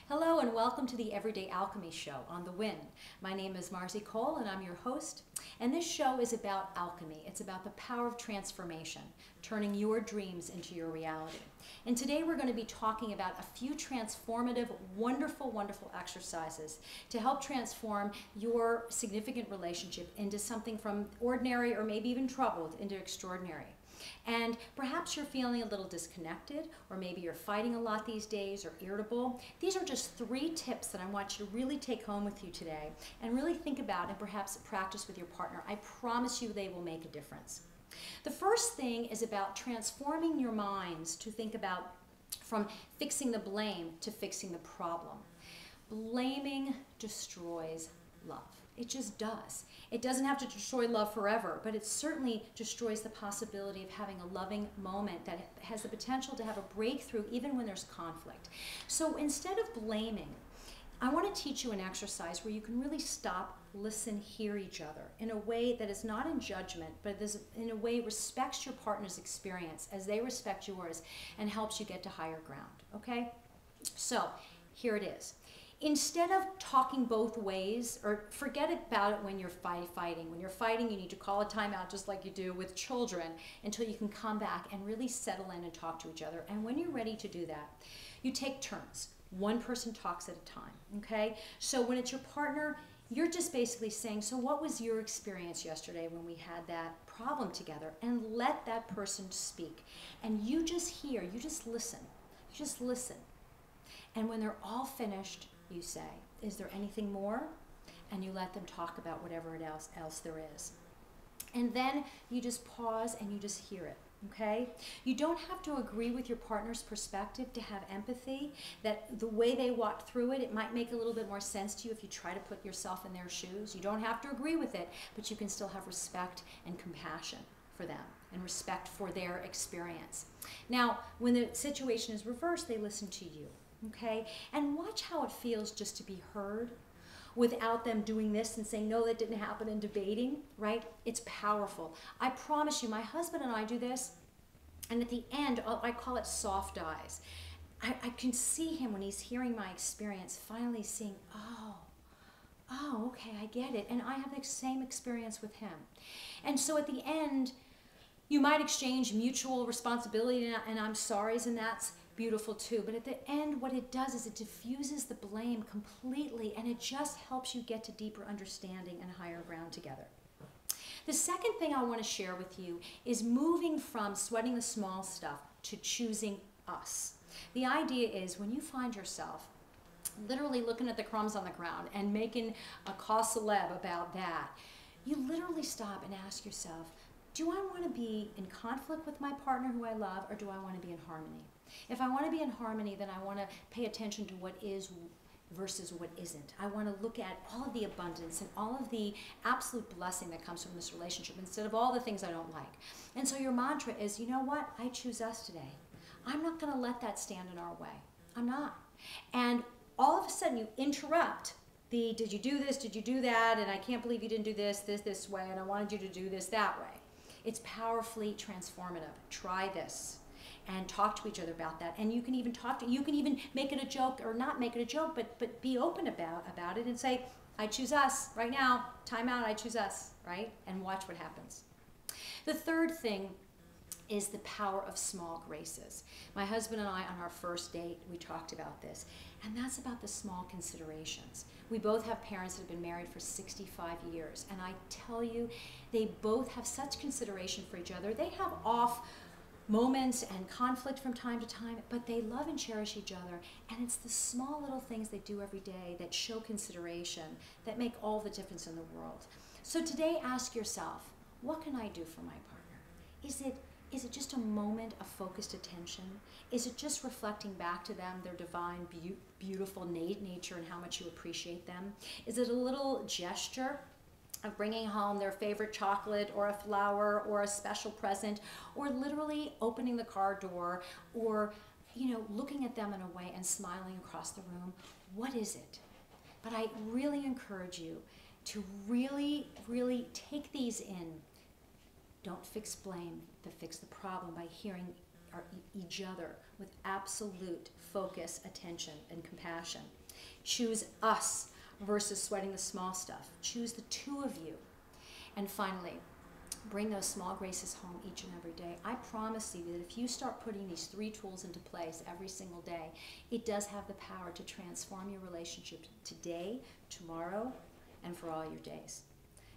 Hello and welcome to the Everyday Alchemy Show on The Win. My name is Marcy Cole and I'm your host. And this show is about alchemy. It's about the power of transformation, turning your dreams into your reality. And today we're going to be talking about a few transformative, wonderful, wonderful exercises to help transform your significant relationship into something from ordinary or maybe even troubled into extraordinary. And perhaps you're feeling a little disconnected, or maybe you're fighting a lot these days or irritable. These are just 3 tips that I want you to really take home with you today and really think about and perhaps practice with your partner. I promise you they will make a difference. The first thing is about transforming your minds to think about from fixing the blame to fixing the problem. Blaming destroys love. It just does. It doesn't have to destroy love forever, but it certainly destroys the possibility of having a loving moment that has the potential to have a breakthrough even when there's conflict. So instead of blaming, I want to teach you an exercise where you can really stop, listen, hear each other in a way that is not in judgment, but is in a way respects your partner's experience as they respect yours and helps you get to higher ground, okay? So here it is. Instead of talking both ways, or forget about it when you're fighting. When you're fighting, you need to call a timeout just like you do with children until you can come back and really settle in and talk to each other. And when you're ready to do that, you take turns. One person talks at a time, okay? So when it's your partner, you're just basically saying, so what was your experience yesterday when we had that problem together? And let that person speak. And you just hear, you just listen. You just listen. And when they're all finished, you say, is there anything more? And you let them talk about whatever else there is. And then you just pause and you just hear it, okay? You don't have to agree with your partner's perspective to have empathy, that the way they walked through it, it might make a little bit more sense to you if you try to put yourself in their shoes. You don't have to agree with it, but you can still have respect and compassion for them and respect for their experience. Now, when the situation is reversed, they listen to you. Okay, and watch how it feels just to be heard without them doing this and saying, no, that didn't happen, and debating, right? It's powerful. I promise you, my husband and I do this, and at the end, I call it soft eyes. I can see him when he's hearing my experience, finally seeing, oh, okay, I get it. And I have the same experience with him. And so at the end, you might exchange mutual responsibility and I'm sorry's, and that's beautiful too. But at the end, what it does is it diffuses the blame completely, and it just helps you get to deeper understanding and higher ground together. The second thing I want to share with you is moving from sweating the small stuff to choosing us. The idea is when you find yourself literally looking at the crumbs on the ground and making a cause célèbre about that, you literally stop and ask yourself, do I want to be in conflict with my partner who I love, or do I want to be in harmony? If I want to be in harmony, then I want to pay attention to what is versus what isn't. I want to look at all of the abundance and all of the absolute blessing that comes from this relationship instead of all the things I don't like. And so your mantra is, you know what? I choose us today. I'm not going to let that stand in our way. I'm not. And all of a sudden you interrupt the, did you do this? Did you do that? And I can't believe you didn't do this way, and I wanted you to do this that way. It's powerfully transformative. Try this and talk to each other about that. And you can even you can even make it a joke, or not make it a joke, but be open about it and say, I choose us right now, time out, I choose us, right? And watch what happens. The third thing is the power of small graces. My husband and I, on our first date, we talked about this, and that's about the small considerations. We both have parents that have been married for 65 years, and I tell you, they both have such consideration for each other. They have off moments and conflict from time to time, but they love and cherish each other, and it's the small little things they do every day that show consideration that make all the difference in the world. So today, ask yourself, what can I do for my partner? Is it just a moment of focused attention? Is it just reflecting back to them their divine, beautiful nature and how much you appreciate them? Is it a little gesture of bringing home their favorite chocolate or a flower or a special present, or literally opening the car door, or looking at them in a way and smiling across the room? What is it? But I really encourage you to really, really take these in. Don't fix blame, but fix the problem by hearing each other with absolute focus, attention, and compassion. Choose us versus sweating the small stuff. Choose the two of you. And finally, bring those small graces home each and every day. I promise you that if you start putting these 3 tools into place every single day, it does have the power to transform your relationship today, tomorrow, and for all your days.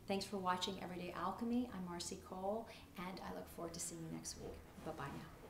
Thanks for watching Everyday Alchemy. I'm Marcy Cole, and I look forward to seeing you next week. Bye-bye now.